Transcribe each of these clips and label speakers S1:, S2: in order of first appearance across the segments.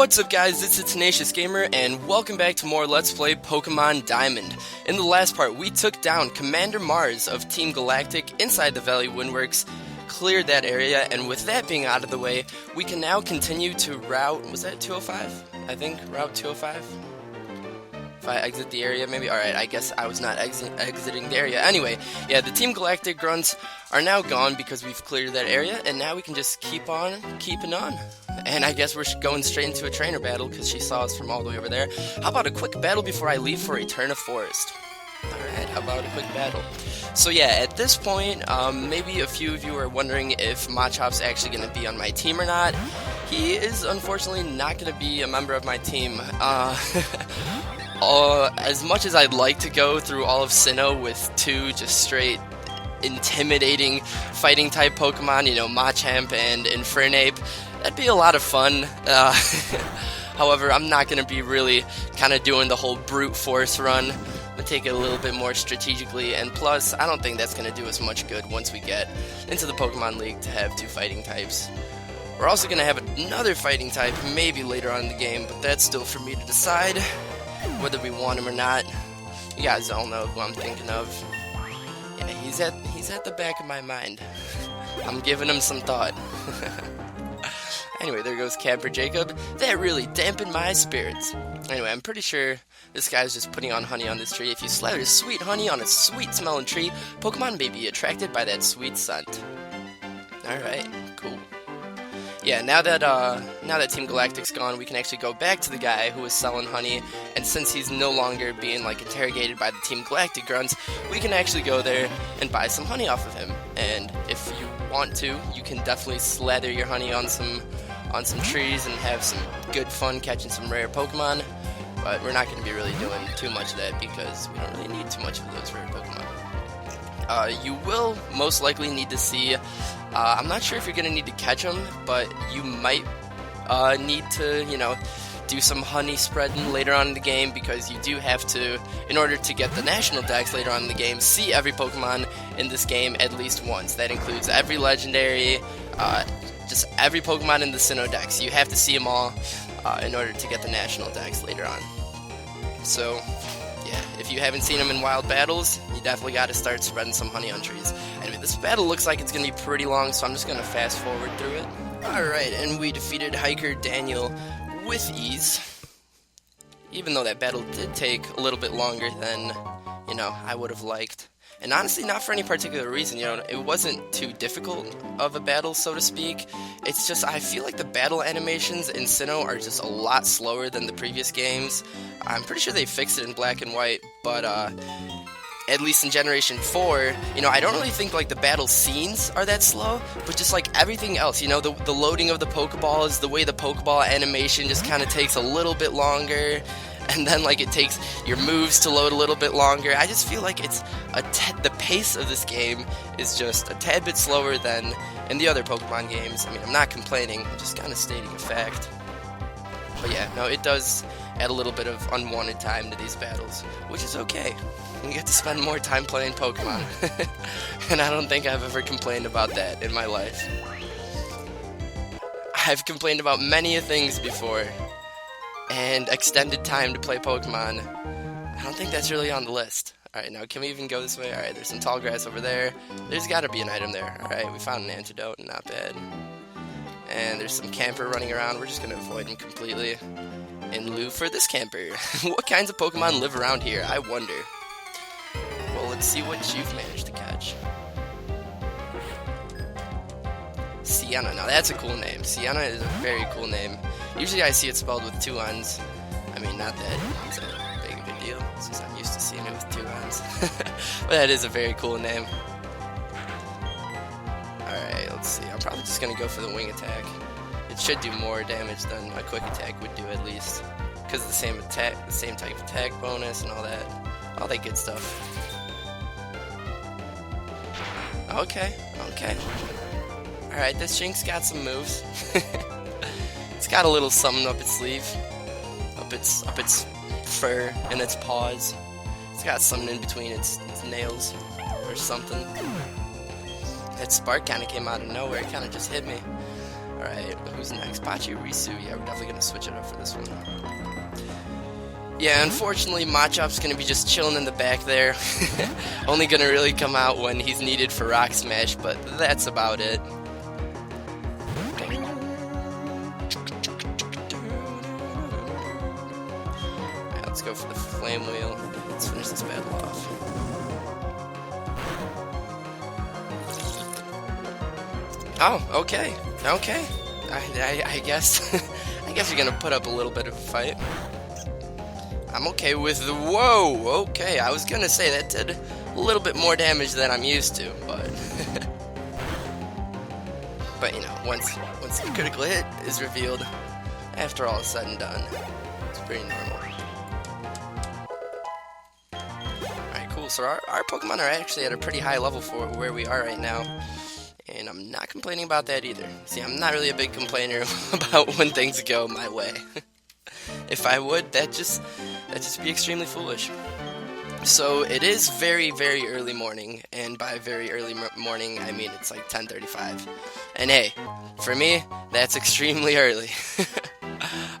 S1: What's up guys, it's a Tenacious Gamer, and welcome back to more Let's Play Pokemon Diamond. In the last part, we took down Commander Mars of Team Galactic inside the Valley Windworks, cleared that area, and with that being out of the way, we can now continue to Route, was that 205? I think, Route 205? If I exit the area, maybe? Alright, I guess I was not exiting the area. Anyway, yeah, the Team Galactic grunts are now gone because we've cleared that area, and now we can just keep on keeping on. And I guess we're going straight into a trainer battle because she saw us from all the way over there. How about a quick battle before I leave for Eterna Forest? Alright, how about a quick battle? So yeah, at this point, maybe a few of you are wondering if Machop's actually going to be on my team or not. He is unfortunately not going to be a member of my team. As much as I'd like to go through all of Sinnoh with two just straight intimidating fighting type Pokemon, you know, Machamp and Infernape, that'd be a lot of fun. However, I'm not going to be really kind of doing the whole brute force run. I'm going to take it a little bit more strategically, and plus, I don't think that's going to do us much good once we get into the Pokemon League to have two fighting types. We're also going to have another fighting type maybe later on in the game, but that's still for me to decide whether we want him or not. You guys all know who I'm thinking of. Yeah, he's at the back of my mind. I'm giving him some thought. Anyway, there goes Camper Jacob. That really dampened my spirits. Anyway, I'm pretty sure this guy's just putting on honey on this tree. If you slather sweet honey on a sweet smelling tree, Pokemon may be attracted by that sweet scent. Alright, cool. Yeah, now that Team Galactic's gone, we can actually go back to the guy who was selling honey, and since he's no longer being like interrogated by the Team Galactic grunts, we can actually go there and buy some honey off of him. And if you want to, you can definitely slather your honey on some trees and have some good fun catching some rare Pokemon, but we're not going to be really doing too much of that because we don't really need too much of those rare Pokemon. You will most likely need to see, I'm not sure if you're going to need to catch them, but you might need to, you know, do some honey spreading later on in the game, because you do have to, in order to get the national dex later on in the game, see every Pokemon in this game at least once. That includes every legendary, just every Pokemon in the Sinnoh dex. You have to see them all in order to get the national dex later on. So yeah, if you haven't seen them in wild battles, you definitely got to start spreading some honey on trees. Anyway, this battle looks like it's going to be pretty long, so I'm just going to fast forward through it. Alright, and we defeated Hiker Daniel with ease. Even though that battle did take a little bit longer than, you know, I would have liked. And honestly, not for any particular reason, you know, it wasn't too difficult of a battle, so to speak. It's just, I feel like the battle animations in Sinnoh are just a lot slower than the previous games. I'm pretty sure they fixed it in Black and White, but, at least in Generation 4, you know, I don't really think, like, the battle scenes are that slow, but just, like, everything else, you know, the loading of the Pokeballs, the way the Pokeball animation just kind of takes a little bit longer, and then, like, it takes your moves to load a little bit longer. I just feel like it's the pace of this game is just a tad bit slower than in the other Pokemon games. I mean, I'm not complaining, I'm just kind of stating a fact. But yeah, no, it does add a little bit of unwanted time to these battles, which is okay. We get to spend more time playing Pokemon. And I don't think I've ever complained about that in my life. I've complained about many things before, and extended time to play Pokemon, I don't think that's really on the list. Alright, now can we even go this way? Alright, there's some tall grass over there. There's gotta be an item there. Alright, we found an antidote, not bad. And there's some camper running around. We're just gonna avoid him completely in lieu for this camper. What kinds of Pokemon live around here? I wonder. Well, let's see what you've managed to catch. Sienna. Now that's a cool name. Sienna is a very cool name. Usually I see it spelled with two N's. I mean, not that it's a big of a deal, since I'm used to seeing it with two N's. But that is a very cool name. Alright, let's see. I'm probably just going to go for the wing attack. It should do more damage than a quick attack would do, at least. Because of the same type of attack bonus and all that good stuff. Okay. Alright, this Jinx got some moves. It's got a little something up its sleeve. Up its fur and its paws. It's got something in between its nails or something. That spark kind of came out of nowhere. It kind of just hit me. Alright, who's next? Pachirisu. Yeah, we're definitely gonna switch it up for this one. Yeah, unfortunately, Machop's gonna be just chilling in the back there. Only gonna really come out when he's needed for Rock Smash, but that's about it. Alright, let's go for the Flame Wheel. Let's finish this battle off. Oh, okay. Okay. I guess I guess you're gonna put up a little bit of a fight. I'm okay with the whoa. Okay, I was gonna say that did a little bit more damage than I'm used to, but but you know, once the critical hit is revealed, after all is said and done, it's pretty normal. Alright, cool. So our Pokemon are actually at a pretty high level for where we are right now. And I'm not complaining about that either. See, I'm not really a big complainer about when things go my way. If I would, that'd just be extremely foolish. So it is very, very early morning, and by very early morning, I mean it's like 10:35. And hey, for me, that's extremely early.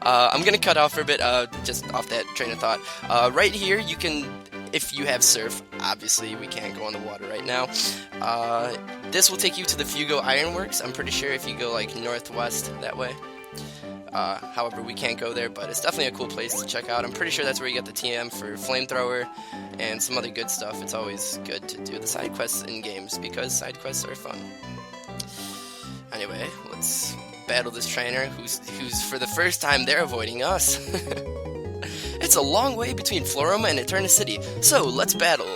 S1: I'm gonna cut off for a bit, just off that train of thought. Right here, you can, if you have Surf, obviously we can't go on the water right now. This will take you to the Fugo Ironworks. I'm pretty sure if you go like northwest that way. However, we can't go there, but it's definitely a cool place to check out. I'm pretty sure that's where you get the TM for Flamethrower and some other good stuff. It's always good to do the side quests in games because side quests are fun. Anyway, let's battle this trainer who's for the first time they're avoiding us. It's a long way between Floroma and Eterna City, so let's battle.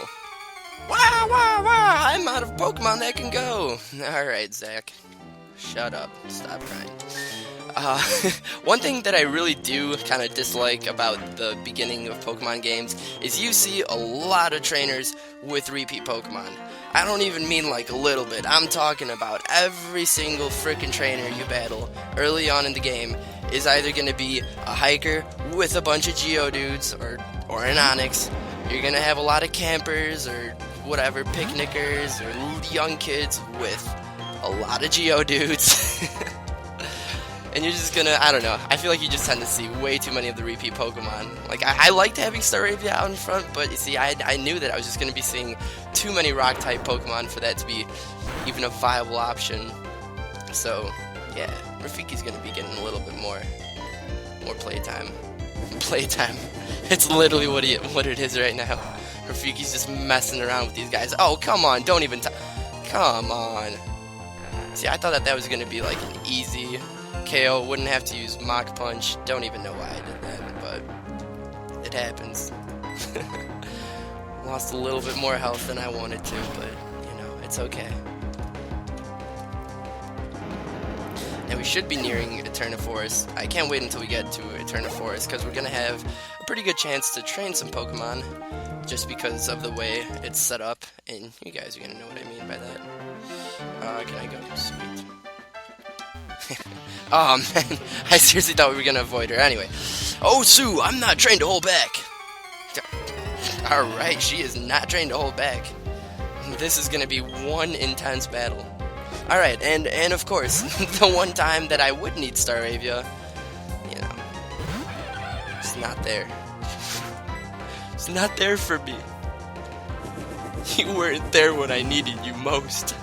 S1: Wow, wow, wow! I'm out of Pokemon that can go! Alright, Zach. Shut up. Stop crying. One thing that I really do kind of dislike about the beginning of Pokemon games is you see a lot of trainers with repeat Pokemon. I don't even mean like a little bit. I'm talking about every single frickin' trainer you battle early on in the game is either going to be a hiker with a bunch of Geodudes or an Onix. You're going to have a lot of campers or whatever, picnickers or young kids with a lot of Geodudes. And you're just gonna, I don't know, I feel like you just tend to see way too many of the repeat Pokemon. Like, I liked having Staravia out in front, but you see, I knew that I was just gonna be seeing too many Rock-type Pokemon for that to be even a viable option. So, yeah, Rafiki's gonna be getting a little bit more playtime. Playtime. It's literally what it is right now. Rafiki's just messing around with these guys. Oh, come on, don't even come on. See, I thought that was gonna be like an easy KO, wouldn't have to use Mach Punch. Don't even know why I did that, but it happens. Lost a little bit more health than I wanted to, but, you know, it's okay. Now we should be nearing Eterna Forest. I can't wait until we get to Eterna Forest, because we're going to have a pretty good chance to train some Pokemon, just because of the way it's set up, and you guys are going to know what I mean by that. Can I go? Sweet. Oh man, I seriously thought we were gonna avoid her. Anyway, oh Sue, I'm not trained to hold back. Alright, she is not trained to hold back. This is gonna be one intense battle. Alright, and of course, the one time that I would need Staravia, you know, it's not there. It's not there for me. You weren't there when I needed you most.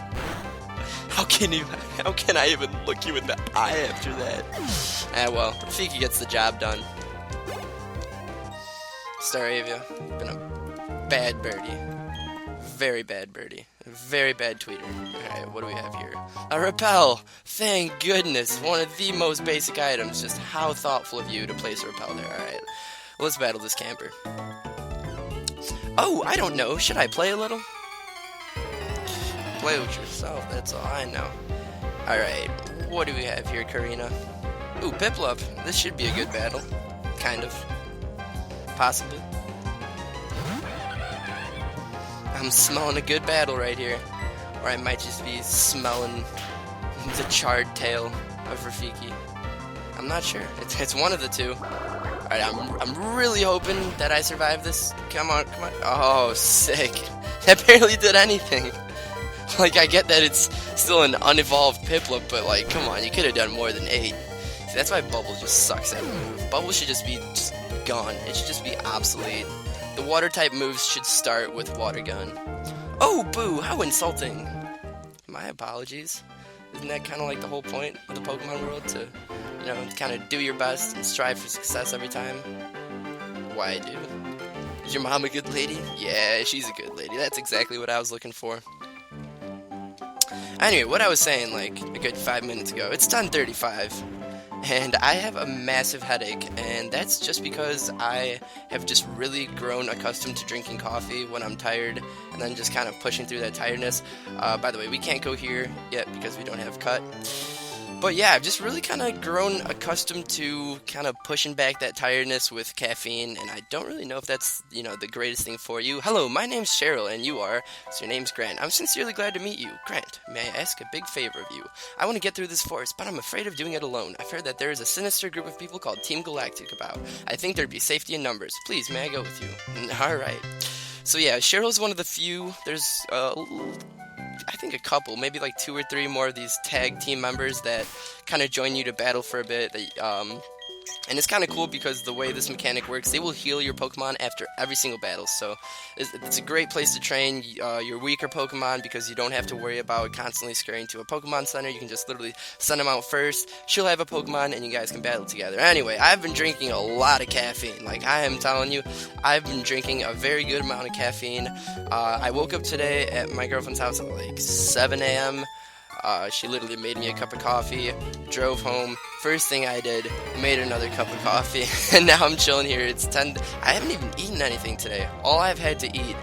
S1: How can I even look you in the eye after that? Well, Rafiki gets the job done. Staravia, been a bad birdie. Very bad birdie. Very bad tweeter. Alright, what do we have here? A Repel! Thank goodness! One of the most basic items. Just how thoughtful of you to place a Repel there. Alright, let's battle this camper. Oh, I don't know. Should I play a little? Play with yourself, that's all I know. Alright, what do we have here, Karina? Ooh, Piplup. This should be a good battle. Kind of. Possibly. I'm smelling a good battle right here. Or I might just be smelling the charred tail of Rafiki. I'm not sure. It's one of the two. Alright, I'm really hoping that I survive this. Come on, come on. Oh, sick. That barely did anything. Like, I get that it's still an unevolved Piplup, but like, come on, you could have done more than 8. See, that's why Bubble just sucks at a move. Bubble should just be gone. It should just be obsolete. The water type moves should start with Water Gun. Oh, boo! How insulting! My apologies. Isn't that kind of like the whole point of the Pokemon world? To, you know, kind of do your best and strive for success every time? Why I do? Is your mom a good lady? Yeah, she's a good lady. That's exactly what I was looking for. Anyway, what I was saying like a good 5 minutes ago, it's 10:35. And I have a massive headache, and that's just because I have just really grown accustomed to drinking coffee when I'm tired, and then just kind of pushing through that tiredness. By the way, we can't go here yet because we don't have cut. But yeah, I've just really kind of grown accustomed to kind of pushing back that tiredness with caffeine, and I don't really know if that's, you know, the greatest thing for you. Hello, my name's Cheryl, and you are, so your name's Grant. I'm sincerely glad to meet you. Grant, may I ask a big favor of you? I want to get through this forest, but I'm afraid of doing it alone. I've heard that there is a sinister group of people called Team Galactic about. I think there'd be safety in numbers. Please, may I go with you? Alright. So yeah, Cheryl's one of the few. There's, I think a couple, maybe like 2 or 3 more of these tag team members that kind of join you to battle for a bit. And it's kind of cool because the way this mechanic works, they will heal your Pokemon after every single battle. So it's a great place to train your weaker Pokemon because you don't have to worry about constantly scurrying to a Pokemon Center. You can just literally send them out first. She'll have a Pokemon and you guys can battle together. Anyway, I've been drinking a lot of caffeine. Like, I am telling you, I've been drinking a very good amount of caffeine. I woke up today at my girlfriend's house at like 7 a.m. She literally made me a cup of coffee, drove home. First thing I did, made another cup of coffee, and now I'm chilling here. It's 10. I haven't even eaten anything today. All I've had to eat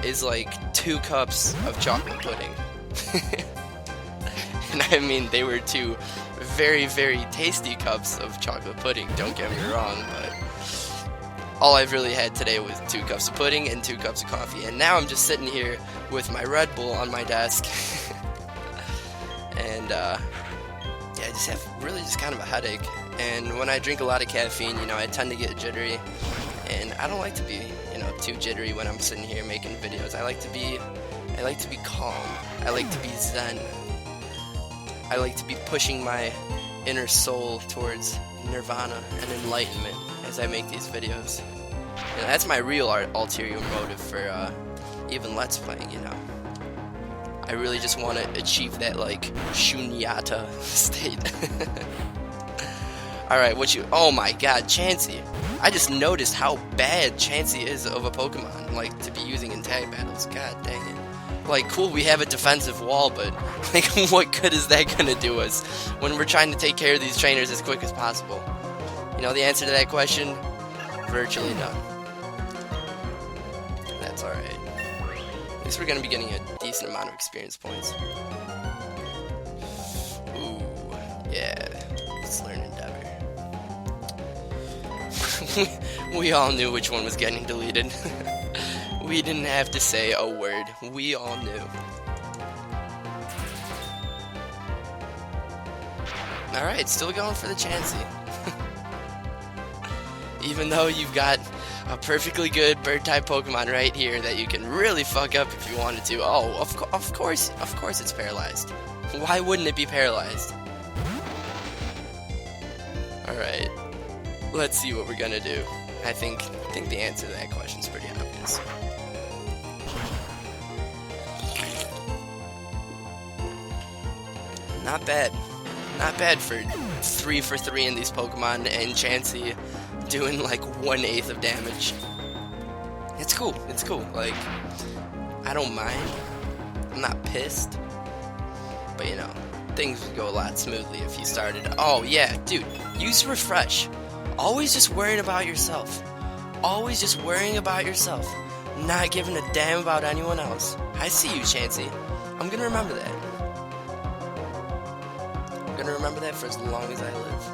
S1: is like 2 cups of chocolate pudding. And I mean, they were 2 very, very tasty cups of chocolate pudding, don't get me wrong, but all I've really had today was 2 cups of pudding and 2 cups of coffee. And now I'm just sitting here with my Red Bull on my desk. And, yeah, I just have really just kind of a headache. And when I drink a lot of caffeine, you know, I tend to get jittery. And I don't like to be, you know, too jittery when I'm sitting here making videos. I like to be calm. I like to be zen. I like to be pushing my inner soul towards nirvana and enlightenment as I make these videos. And that's my real ulterior motive for, even Let's Playing, you know. I really just want to achieve that, like, shunyata state. Alright, oh my god, Chansey. I just noticed how bad Chansey is of a Pokemon, like, to be using in tag battles. God dang it. Like, cool, we have a defensive wall, but, like, what good is that gonna do us when we're trying to take care of these trainers as quick as possible? You know the answer to that question? Virtually none. That's alright. At least we're going to be getting a decent amount of experience points. Ooh, yeah, it's Learn Endeavor. We all knew which one was getting deleted. We didn't have to say a word. We all knew. Alright, still going for the Chansey. Even though you've got a perfectly good bird-type Pokemon right here that you can really fuck up if you wanted to. Oh, of course it's paralyzed. Why wouldn't it be paralyzed? Alright, let's see what we're gonna do. I think the answer to that question is pretty obvious. Not bad. Not bad for 3 for 3 in these Pokemon, and Chansey doing like 1/8 of damage. It's cool, like, I don't mind. I'm not pissed. But you know, things would go a lot smoothly if you started. Oh yeah, dude, use refresh. Always just worrying about yourself. Always just worrying about yourself. Not giving a damn about anyone else. I see you, Chansey. I'm gonna remember that. I'm gonna remember that for as long as I live.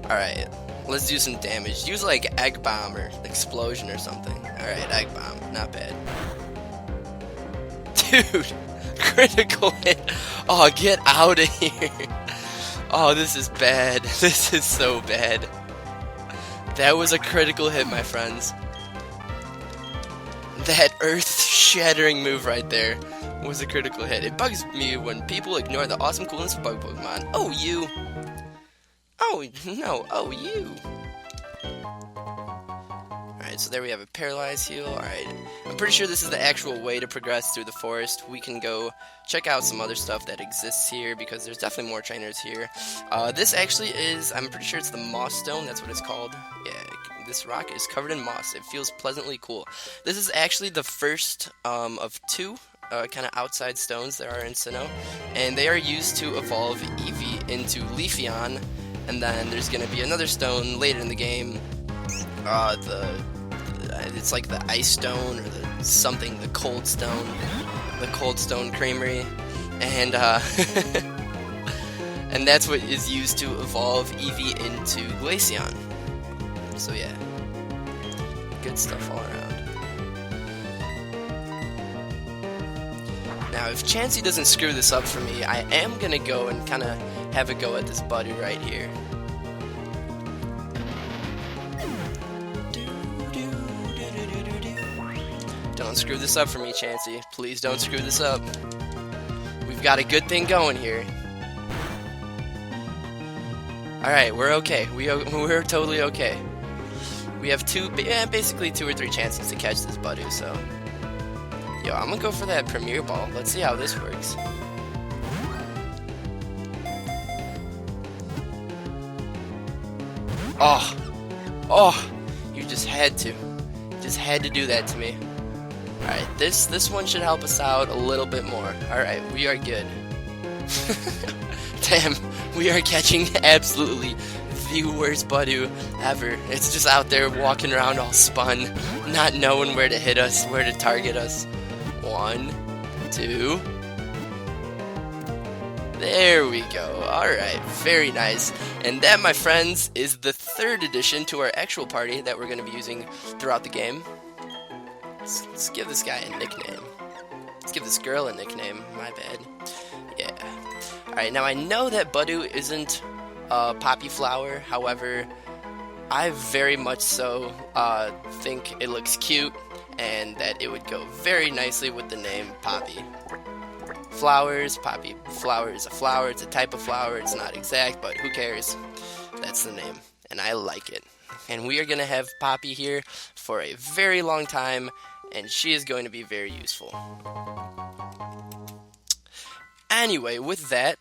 S1: Alright, let's do some damage. Use like Egg Bomb or Explosion or something. Alright, Egg Bomb, not bad. Dude, critical hit. Oh, get out of here. Oh, this is bad. This is so bad. That was a critical hit, my friends. That earth-shattering move right there was a critical hit. It bugs me when people ignore the awesome coolness of bug Pokemon. Oh, you! Oh, no. Oh, you! Alright, so there we have a Paralyze Heal. Alright, I'm pretty sure this is the actual way to progress through the forest. We can go check out some other stuff that exists here, because there's definitely more trainers here. This actually is, I'm pretty sure it's the Moss Stone, that's what it's called. Yeah, this rock is covered in moss. It feels pleasantly cool. This is actually the first of two kind of outside stones there are in Sinnoh, and they are used to evolve Eevee into Leafeon, and then there's going to be another stone later in the game. It's like the Ice Stone, or the Cold Stone Creamery, and and that's what is used to evolve Eevee into Glaceon. So yeah, good stuff all around. Now, if Chansey doesn't screw this up for me, I am gonna go and kind of have a go at this buddy right here. Don't screw this up for me, Chansey. Please don't screw this up. We've got a good thing going here. Alright, we're okay. We're totally okay. We have basically 2 or 3 chances to catch this Budu, so... Yo, I'm gonna go for that Premier Ball. Let's see how this works. Oh! Oh! You just had to. Just had to do that to me. Alright, this one should help us out a little bit more. Alright, we are good. Damn, we are catching absolutely the worst Budu ever. It's just out there walking around all spun, not knowing where to hit us, where to target us. 1, 2. There we go. Alright, very nice. And that, my friends, is the 3rd addition to our actual party that we're going to be using throughout the game. Let's give this guy a nickname. Let's give this girl a nickname. My bad. Yeah. Alright, now I know that Budu isn't a poppy flower. However, I very much so think it looks cute, and that it would go very nicely with the name Poppy. Flowers, Poppy flower is a flower. It's a type of flower. It's not exact, but who cares? That's the name, and I like it. And we are going to have Poppy here for a very long time, and she is going to be very useful. Anyway, with that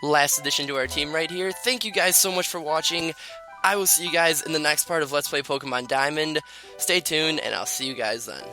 S1: last addition to our team right here, thank you guys so much for watching. I will see you guys in the next part of Let's Play Pokemon Diamond. Stay tuned, and I'll see you guys then.